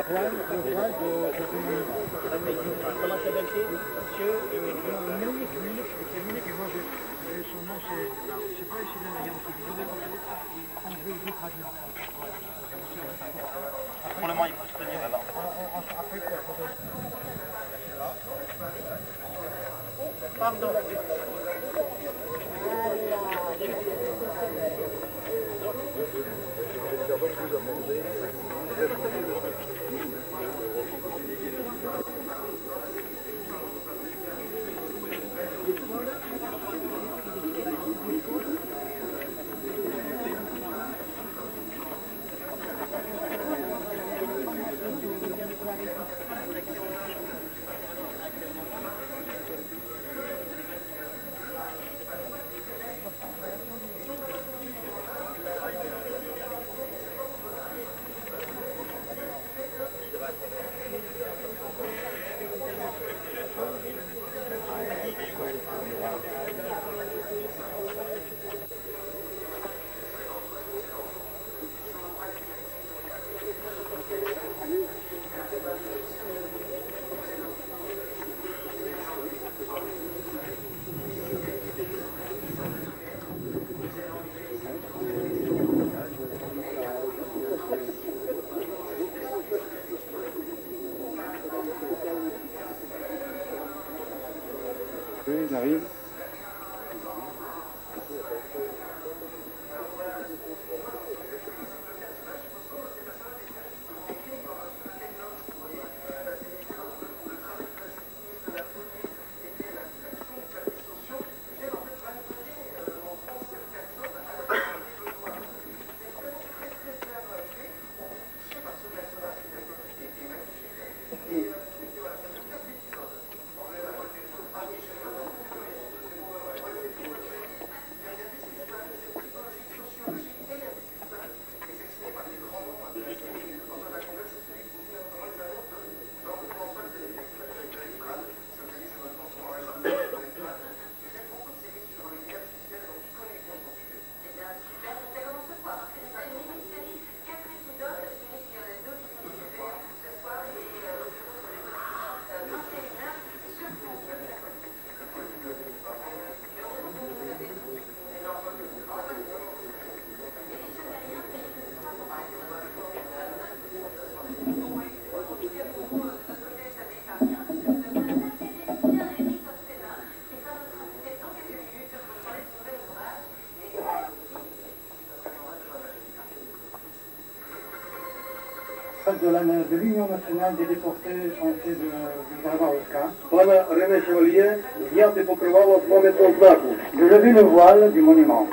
voile comment s'appelle-t-il? Monsieur Munich, c'est Munich, et moi son nom c'est, je sais pas, c'est le Yankee, on veut le traduire. Pour le moment, il faut se tenir là. Pardon. Oui, il arrive. De l'Union nationale des déportés français de Gravauska. Пана Рене Шевальє зняти покривало з пам'ятного знаку. De lever le voile du monument.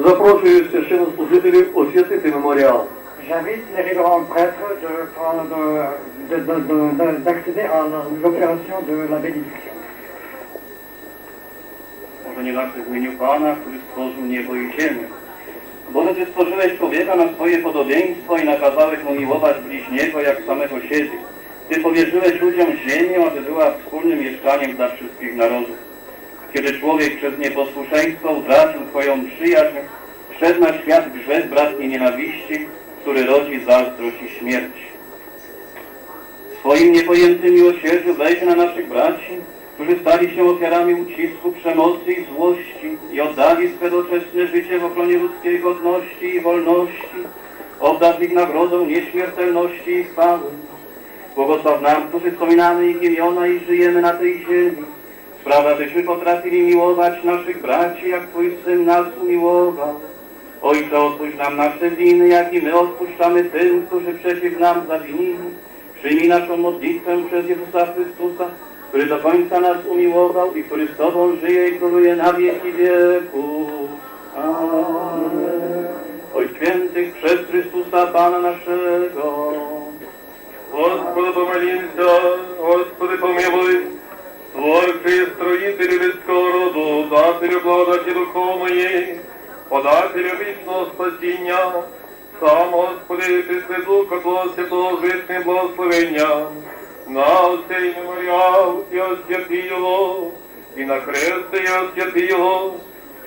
Запрошую священнослужителів освятити меморіал. J'invite les révérends prêtres d'accéder à l'opération de la bénédiction. Może nie zawsze w imieniu Pana, który stworzył niebo i ziemię. Boże, Ty stworzyłeś człowieka na swoje podobieństwo i nakazałeś mu miłować bliźniego jak samego siebie. Ty powierzyłeś ludziom ziemię, aby była wspólnym mieszkaniem dla wszystkich narodów. Kiedy człowiek przez nieposłuszeństwo utracił Twoją przyjaźń, wszedł na świat grzech bratniej nienawiści, który rodzi zazdrość i śmierć. W swoim niepojętym miłosierdziu wejdź na naszych braci, którzy stali się ofiarami ucisku, przemocy i złości i oddali swe doczesne życie w obronie ludzkiej godności i wolności. Obdarz ich nagrodą nieśmiertelności i chwały. Błogosław nam, którzy wspominamy ich imiona i żyjemy na tej ziemi. Sprawa, abyśmy potrafili miłować naszych braci, jak Twój Syn nas umiłował. Ojcze, odpuść nam nasze winy, jak i my odpuszczamy tym, którzy przeciw nam zawinili. Przyjmij naszą modlitwę przez Jezusa Chrystusa, który do końca nas umiłował i który z Tobą żyje i króluje na wieki wieków. Amen. Oj świętych przez Chrystusa Pana naszego. Господи, помолімся, Господи, помилуй, Творчий і строїтелю людського роду, дателю благодаті духовної, подателю вічного спасіння, сам, Господи, після Духа Твого Святого з вічним благословенням, на оцей меморіал і освяти його, і на хрест і освяти його,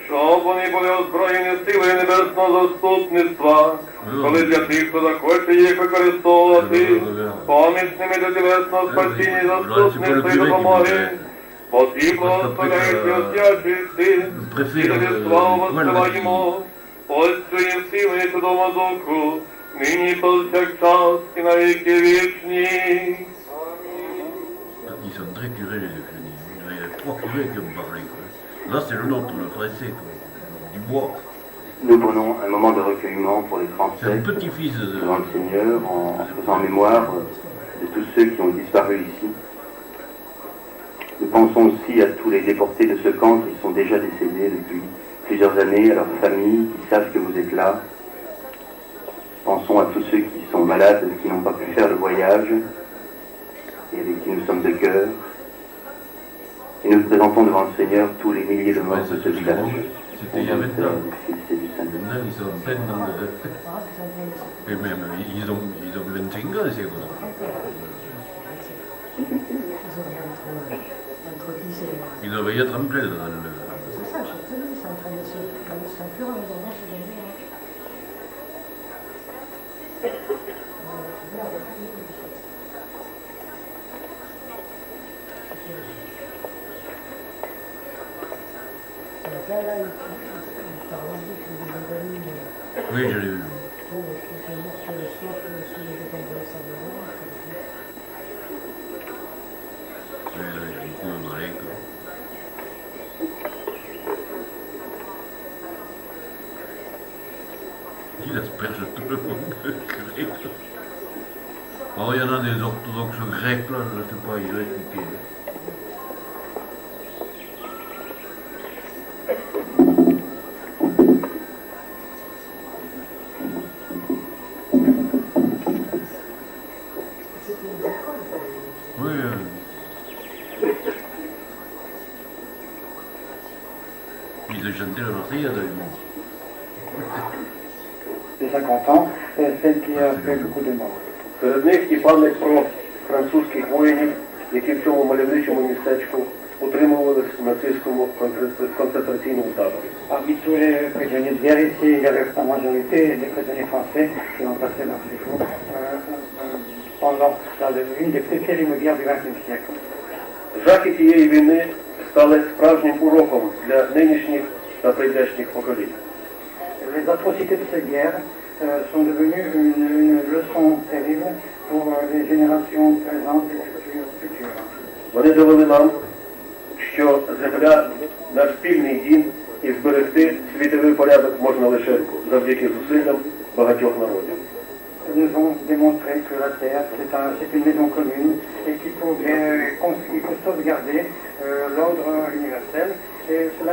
щоб вони були озброєні силою небесного заступництва, коли для тих, хто захоче їх використовувати, помічними для небесного спасіння і заступництва і допомоги, потрібно оставляють і освячуються, і тобі славу воссилаємо, Отцю і Сину і Святому Духу, нині і повсякчас і на віки вічні. Ils sont très curés, les Ukrainiens. Il y a 3 curés qui ont parlé. Quoi. Là, c'est le nôtre, le français, quoi. Du bois. Nous prenons un moment de recueillement pour les C'est Français un petit-fils de... devant le Seigneur en faisant mémoire de tous ceux qui ont disparu ici. Nous pensons aussi à tous les déportés de ce camp qui sont déjà décédés depuis plusieurs années, à leurs familles qui savent que vous êtes là. Pensons à tous ceux qui sont malades, qui n'ont pas pu faire le voyage et avec qui nous sommes de cœur. Et nous présentons devant le Seigneur tous les milliers de morts de ce village. C'était il y a 20 ans. Du Fils et du Saint-Esprit. Maintenant, ils sont en pleine dans le... Et même, ils ont 25 ans, c'est quoi. Ils doivent y être en plein dans le... C'est ça, je te dis, c'est en train de s'enfuir en attendant ce dernier. Là, il t'a rendu que les amis Oui, je l'ai vu. qui sont morts sur le socle, sous les dépens de la sable noire. Oui, là, j'ai beaucoup emballé, quoi. Il asperge tout le monde grec. Alors, il y en a des orthodoxes grecs, là, je ne sais pas, ils expliquer. Oui, Puis de chanter la Marseillaise avec moi. de 50 ans, celle qui a fait beaucoup de morts. Серед них і пам'ять про французьких воїнів, які в цьому мальовничому містечку утримувались в нацистському концентраційному таборі. Parmi tous les prisonniers de guerre ici, il y avait en majorité des prisonniers français qui ont passé leur séjour pendant une des plus terribles guerres du XXe siècle. Жахи тієї війни стали справжнім уроком для нинішніх та прийдешніх поколінь. Les atrocités de cette guerre sont devenues une leçon terrible pour les générations présentes et futures. Вони довели нам, що земля – наш спільний дім, і зберегти світовий порядок можна лише завдяки зусиллям багатьох народів. Ils nous ont démontré que la Terre, c'est une maison commune et qu'il faut sauvegarder l'ordre universel. Et cela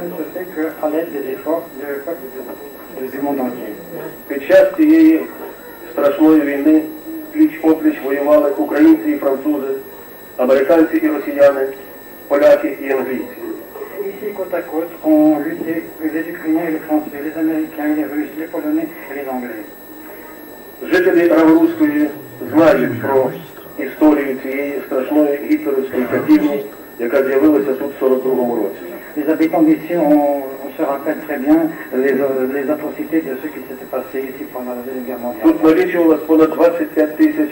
ne se fait qu'à l'aide des efforts du monde entier. Під час цієї страшної війни пліч-опліч воювали українці і французи, американці і росіяни, поляки і англійці. Ici, côte à côte, ont lutté les Ukrainiens et les Français, les Américains, les Russes, les Polonais et les Anglais. Жителі Раворуської знають про історію цієї страшної гітлерівської катівні, яка з'явилася тут в 42-му році. Les habitants d'ici, on se rappelle très bien les atrocités de ce qui s'était passé ici pendant la Deuxième Guerre mondiale. Тут налічувалось понад 25 тисяч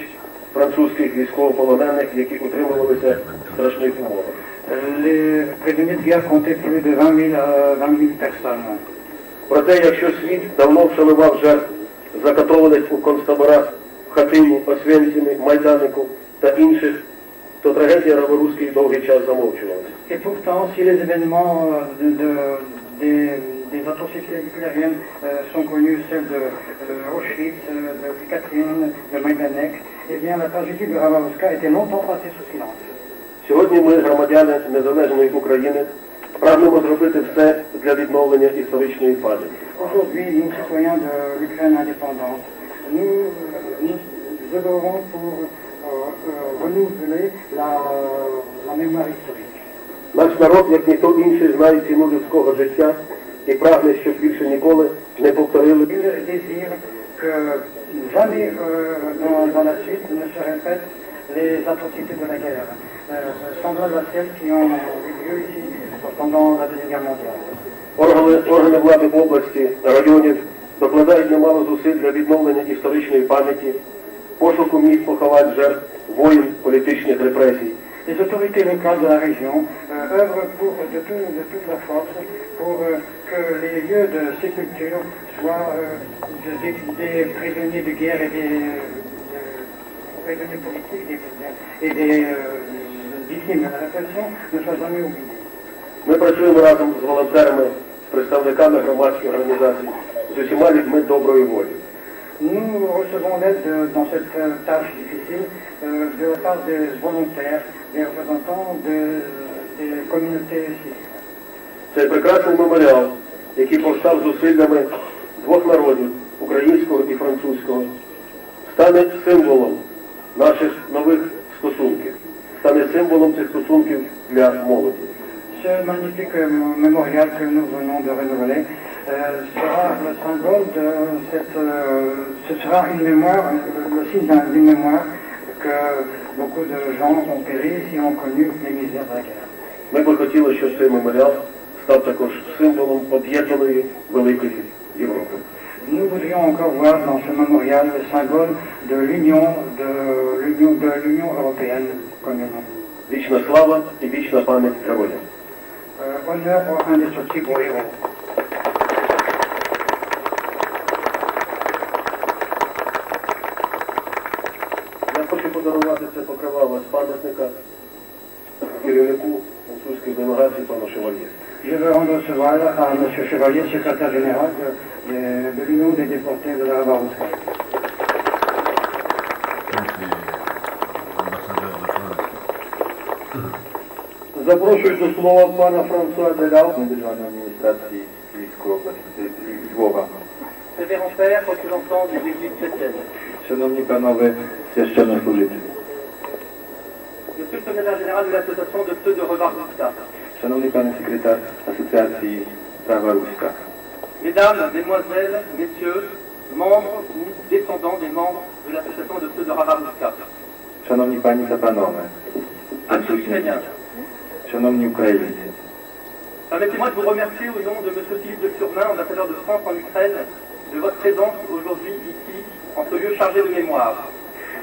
французьких військовополонених, які утримувалися в страшних умовах. Les prisonniers de guerre comptaient plus de 20 000 personnes. Проте, якщо світ давно вшанував жертв закатованих у концтаборах в Хатині, Освенцімі, Майданику та інших, то трагедія Раворуської довгий час замовчувалася. Et pourtant, si les événements des atrocités hitlériennes sont connus, celles de Auschwitz, de Katyn, de Majdanek, eh bien la tragédie de Rabarouska était longtemps passée sous silence. Сьогодні ми, громадяни незалежної України, прагнемо зробити все для відновлення історичної пам'яті. Aujourd'hui, nous, citoyens de l'Ukraine indépendante, nous œuvrons pour renouveler la mémoire historique. Наш народ, як ніхто інший, знає ціну людського життя і прагне, щоб більше ніколи не повторили. Il désire que jamais dans la suite ne se répètent les atrocités de la guerre, semblables à celles qui ont eu lieu ici pendant la Deuxième Guerre mondiale. Органи влади в області, районів докладають немало зусиль для відновлення історичної пам'яті, пошуку місць поховань жертв воїн політичних репресій. Les autorités locales de la région œuvrent de toute la force pour que les lieux de sépulture soient des prisonniers de guerre et des prisonniers politiques et des victimes de la répression ne soient jamais oubliés. Ми працюємо разом з волонтерами, з представниками громадських організацій, з усіма людьми доброї волі. Nous recevons l'aide dans cette tâche difficile de la part des volontaires, des représentants des communautés civiles. Цей прекрасний меморіал, який повстав зусиллями двох народів, українського і французького, стане символом наших нових стосунків, стане символом цих стосунків для молоді. Ce magnifique mémorial que nous venons de renouveler sera le symbole de ce sera une mémoire, le signe d'une mémoire que beaucoup de gens ont péri et ont connu les misères de la guerre. Ми б хотіли, щоб цей меморіал став також символом об'єднаної великої Європи. Nous voudrions encore voir dans ce mémorial le symbole de l'union européenne commune. Вічна слава і вічна пам'ять героям. Honneur aux indestructibles héros. Я хочу подарувати це покривало з пам'ятника керівнику французької делегації пану Шевальє. Je veux rendre ce voile à M. Chevalier, secrétaire général de l'Union des déportés de la Rabarouska. Ambassadeur de France. Запрошую до слова пана Франсуа Деляу, державної адміністрації Львівської області Львова. Révérend Père, représentant des églises chrétiennes. Шановні панове священнослужителі. Monsieur le secrétaire général de l'association de ceux de Rabarouska. Шановний пане секретар Асоціації Права Руська, Mesdames, Mesdemoiselles, Messieurs, membres ou descendants des membres de l'association de ceux de Ravaruska, шановні пані та панове, amis ukrainiens, шановні українці, permettez-moi de vous remercier au nom de M. Philippe de Furnin, ambassadeur de France en Ukraine, de votre présence aujourd'hui ici, en ce lieu chargé de mémoire.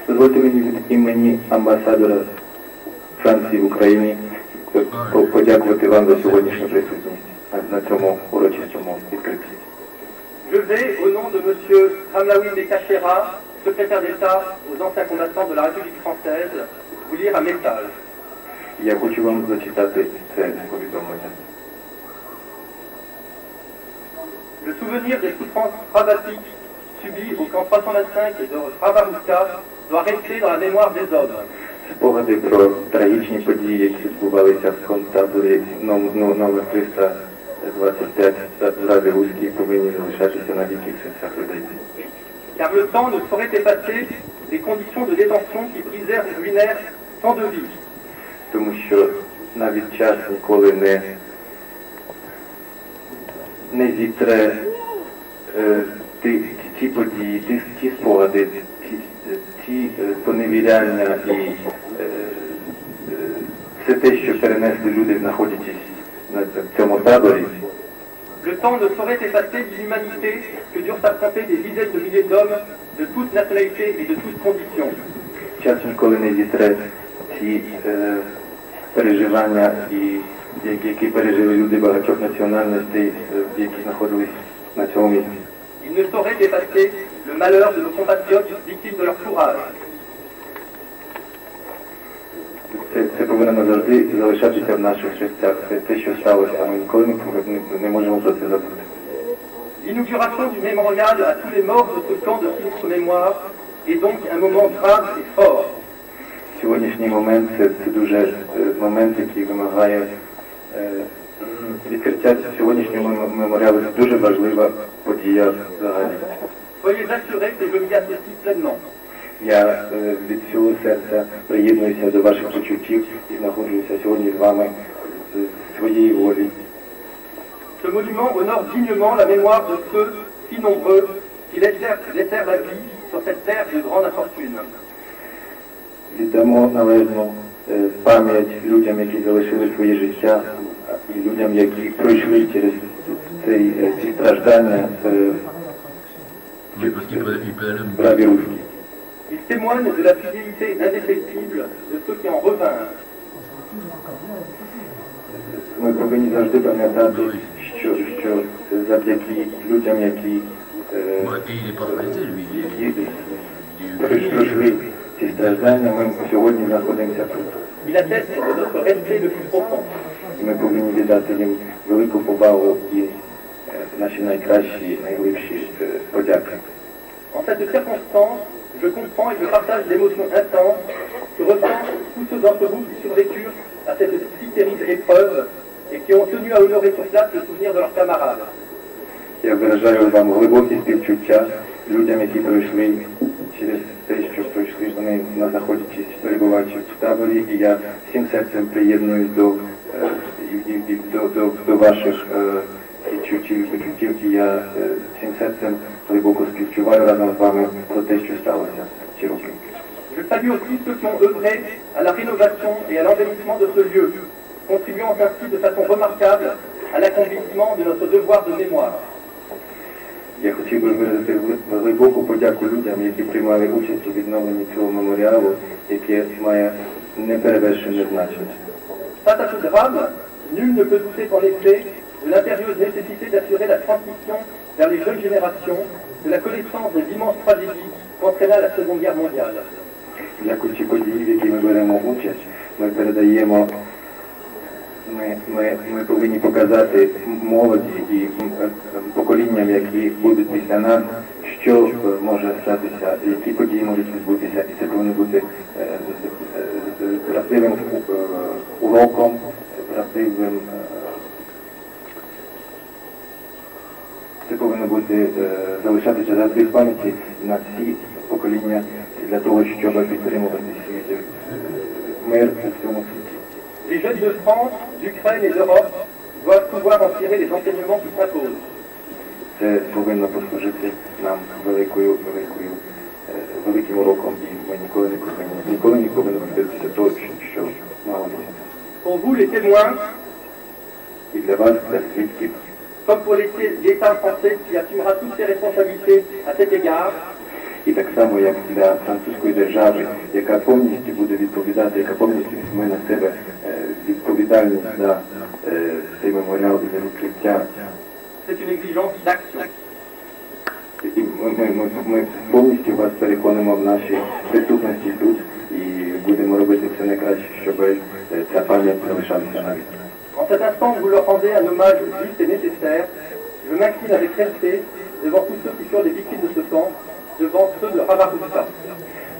дозвольте мені від імені амбасадора Франції в Україні подякувати вам за сьогоднішню присутність на цьому урочистому відкритті. Je vais, au nom de M. Ramlaoui Bekachera, secrétaire d'État aux anciens combattants de la République française, vous lire un message. Я хочу вам зачитати це повідомлення. Le souvenir des souffrances dramatiques subies au camp 325 de Ravaruska doit rester dans la mémoire des hommes. Спогади про трагічні події, які відбувалися в концтаборі номер 325 в Раді-Руській, повинні залишатися на віки в серцях людей. Car le temps ne saurait effacer les conditions de détention qui brisèrent ou ruinèrent tant de vies. Тому що навіть час ніколи не зітре ті події, ті спогади, ті поневіряння і все те, що перенесли люди, знаходячись на цьому таборі. Le temps ne saurait effacer l'inhumanité que durent affronter des dizaines de milliers d'hommes de toutes nationalités et de toutes conditions. Час ніколи не зітре ці переживання, які пережили люди багатьох національностей, які знаходились на цьому місці. Il ne saurait effacer le malheur de nos compatriotes victimes de leur courage. Це повинно завжди залишатися в наших серцях. Це те, що сталося. Ми ніколи не можемо про це забути. L'inauguration du mémorial à tous les morts de ce camp de sinistre mémoire est donc un moment grave et fort. Сьогоднішній момент це дуже момент, який вимагає відкриття сьогоднішнього меморіалу. Це дуже важлива подія взагалі. Soyez assurés que je m'y associe pleinement. Я від всього серця приєднуюся до ваших почуттів і знаходжуся сьогодні з вами з своєї волі. Ce monument honore dignement la mémoire de ceux, si nombreux, qui laissèrent la vie sur cette terre de grande infortune. Віддамо належну пам'ять людям, які залишили своє життя, і людям, які пройшли через ці страждання в праві руській. Il témoigne de la fidélité indéfectible de ceux qui en revinrent. Ми повинні завжди пам'ятати, що завдяки людям, які пройшли ці страждання, ми сьогодні знаходимося тут. Il atteste de notre respect le plus profond. Ми повинні віддати їм велику повагу і наші найкращі, найглибші подяки. En cette circonstance, je comprends et je partage l'émotion intense que ressentent tous ceux d'entre vous qui survécurent à cette si terrible épreuve et qui ont tenu à honorer sur place le souvenir de leurs camarades. Я виражаю вам глибокі співчуття людям, які пройшли через те, що пройшли вони, знаходячись, перебуваючи в таборі, і я всім серцем приєднуюсь до ваших відчуттів і почуттів, і я всім серцем глибоко співчуваю разом з вами про те, що сталося ці роки. Je salue aussi ceux qui ont œuvré à la rénovation et à l'embellissement de ce lieu, contribuant ainsi de façon remarquable à l'accomplissement de notre devoir de mémoire. Я хотів би виразити глибоку подяку людям, які приймали участь у відновленні цього меморіалу, яке має неперевершене значення. Face à ce drame, nul ne peut douter en effet de l'impérieuse nécessité d'assurer la transmission vers les jeunes générations de la connaissance des immenses tragédies qu'entraîna la Seconde Guerre mondiale. Дякуючи події, в якій ми беремо участь, ми передаємо, ми повинні показати молоді і поколінням, які будуть після нас, що може статися, які події можуть відбутися, і це повинно бути правдивим уроком, правдивим. Це повинно бути залишатися завжди в пам'яті на всі покоління для того, щоб підтримувати мир у всьому світі. Les jeunes de France, d'Ukraine et d'Europe doivent pouvoir en tirer les enseignements qui s'imposent. Це повинно послужити нам великим уроком, і ми ніколи не повинні дивитися того, що мало місця. Pour vous, les témoins, І для вас, для свідків, comme pour l'État français qui assumera toutes ses responsabilités à cet égard, і так само, як для французької держави, яка повністю буде відповідати, яка повністю візьме на себе відповідальність за цей меморіал, за відкриття. c'est une exigence d'action. І ми повністю вас переконуємо в нашій присутності тут і будемо робити все найкраще, щоб ця пам'ять залишалася навіть. En cet instant, vous leur rendez un hommage juste et nécessaire. Je m'incline avec respect devant tous ceux qui furent des victimes de ce camp, devant ceux de Havarouska.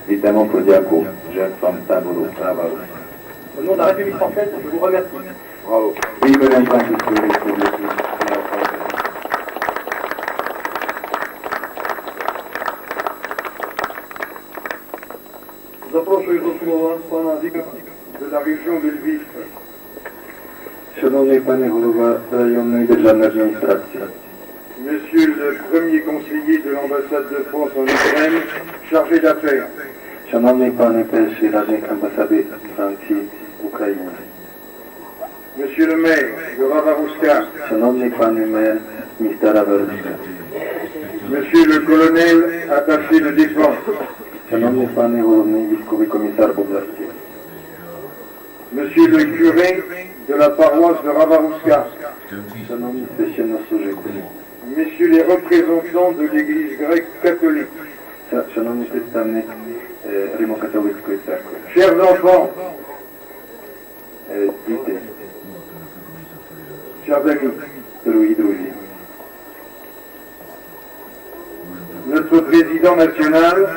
Віддамо подяку жертвам табору Храбаровська. Au nom de la République française, je vous remercie. Браво! Іменем Французької республіки. Запрошую до слова пана Віка de la région de Lviv. Шановний пане голова районної державної адміністрації, Monsieur le premier conseiller de l'ambassade de France en Ukraine, chargé d'affaires. шановний пане перший радник амбасади Франції в Україні, Monsieur le maire de Ravarouska. шановний пане мер міста Раваруська, Monsieur le colonel attaché de défense. шановний пане головний військовий комісар області, Monsieur le curé de la paroisse de Ravarouska. шановні священнослужителі, Messieurs les représentants de l'église grecque catholique. шановний представник Римо-католицької церкви, Chers enfants, діти, chers amis, дорогі друзі, notre président national,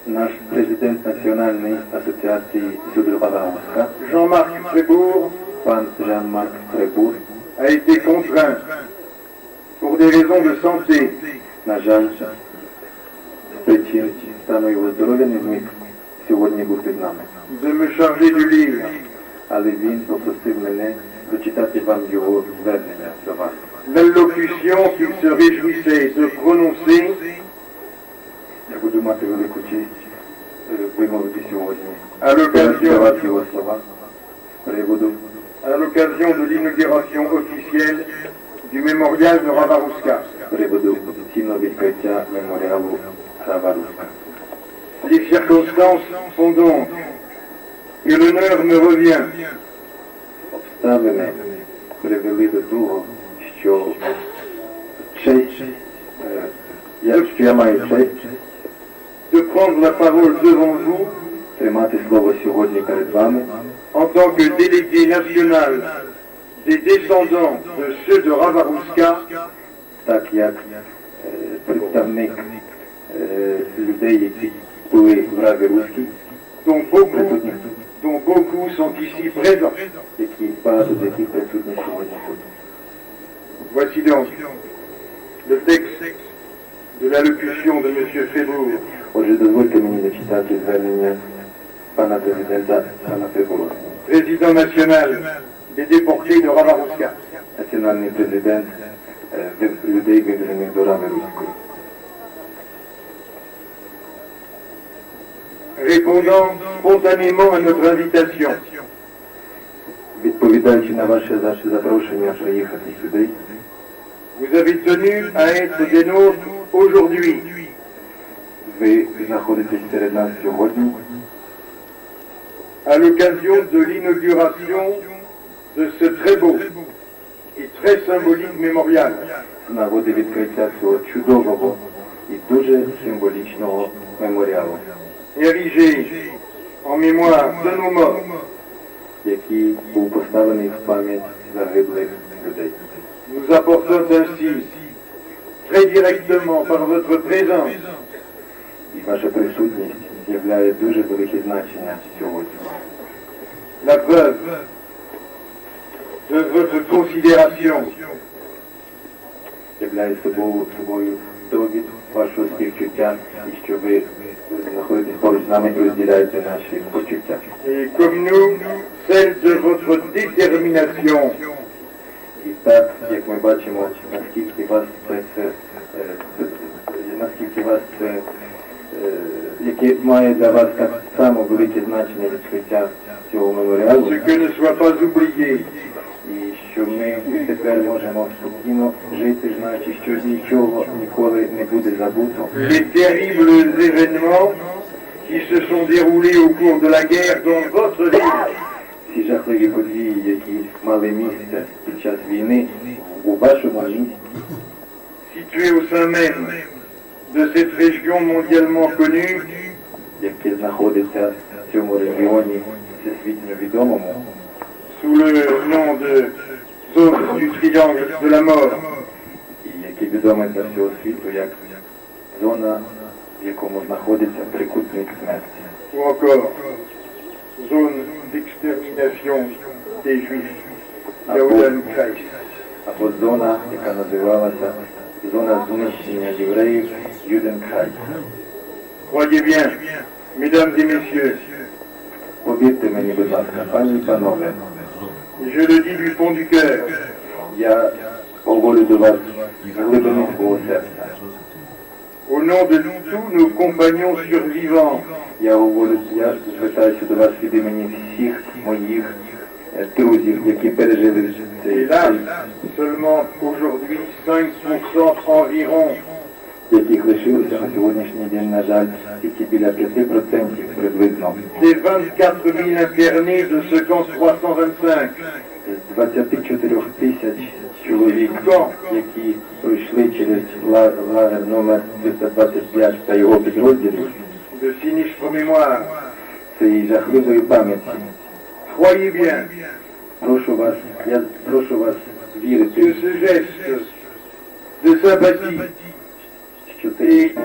наш президент Національної асоціації суду Раваруська, Jean-Marc Frébourg, пан Жан-Марк Фребур, a été contraint, pour des raisons de santé, на жаль, з причин стану його здоров'я не зміг сьогодні бути з нами. de me charger de lire Але він попросив мене прочитати вам його звернення до вас. l'allocution qu'il se réjouissait de prononcer Я буду мати велику честь вимовити сьогодні. à l'occasion Передавати його слова з приводу à l'occasion de l'inauguration officielle du mémorial de Ravarouska. офіційного відкриття меморіалу Раваруська. Les circonstances sont donc, et l'honneur me revient, Обставини привели до того, що честь, я маю честь de prendre la parole devant vous тримати слово сьогодні перед вами en tant que délégué national des descendants de ceux de Ravarouska, так як представник людей, які були в Раваруській, dont beaucoup sont ici présents. які багато з яких присутні сьогодні тут. Voici donc le texte de l'allocution de M. Frébourg. Отже, дозвольте мені зачитати звернення пана президента пана Фребура, Président national des déportés de Ravarouska. національний президент людей, вивезених до Раваруської. Répondant spontanément à notre invitation, Відповідаючи на ваше запрошення приїхати сюди, vous avez tenu à être des nôtres aujourd'hui, ви знаходитесь серед нас сьогодні à l'occasion de l'inauguration de ce très beau et très symbolique mémorial. з нагоди відкриття цього чудового і дуже символічного меморіалу, Érigé en mémoire de nos morts, який був поставлений в пам'ять загиблих людей. nous apportons ainsi très directement par votre présence І ваша присутність являє дуже велике значення сьогодні. la preuve de votre considération Являє собою від вашого співчуття і що ви знаходитесь поруч з нами і розділяєте наші почуття. Et comme nous, celle de votre détermination. І так, як ми бачимо, наскільки вас яке має для вас так само велике значення відкриття цього меморіалу. Ce que ne soit pas oublié. І що ми тепер можемо спокійно жити, знаючи, що нічого ніколи не буде забуто. Les terribles événements qui se sont déroulés au cours de la guerre dans votre ville. Ці жахливі події, які мали місце під час війни у вашому місті, Situé au sein même de cette région mondialement connue, яке знаходиться в цьому регіоні всесвітньо відомому, sous le nom de zone du triangle de la mort, і який відомий для всього світу як зона, в якому знаходиться трикутник смерті. ou encore zone d'extermination des Juifs, Yahudan-Kreis. Або зона, яка називалася зона знищення євреїв Юденкрай. Croyez bien, mesdames et messieurs, Повірте мені, будь ласка, пані і панове, et je le dis du fond du cœur, я говорю до вас з глибини свого серця. au nom de tous nos compagnons survivants, Я звертаюся до вас від імені всіх моїх друзів, які пережили цей hélas, seulement aujourd'hui 5% environ яких лишилося на сьогоднішній день, на жаль, тільки біля 5% приблизно. des 24 000 internés de ce camp 325. З 24 тисяч чоловік, які пройшли через лагер номер 325 та його підрозділів, De sinistre mémoire. цієї жахливої пам'яті. Croyez bien Я прошу вас que вірити, ce geste de sympathie що цей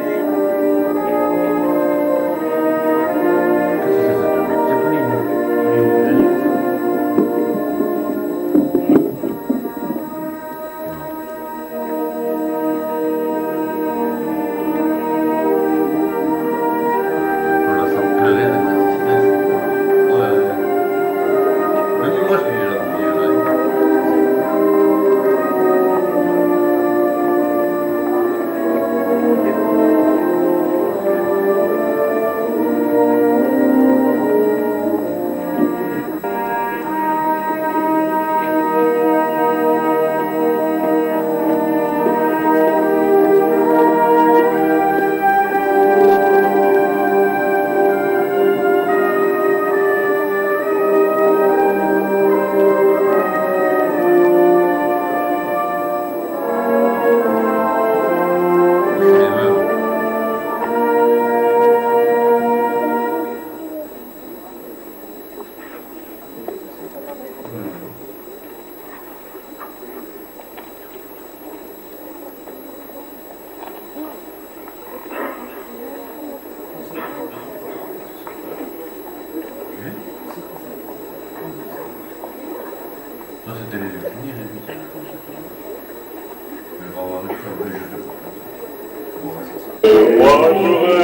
Ça, c'était les yeux finis, les huit. Mais on va avoir une chose de juste. Moi, je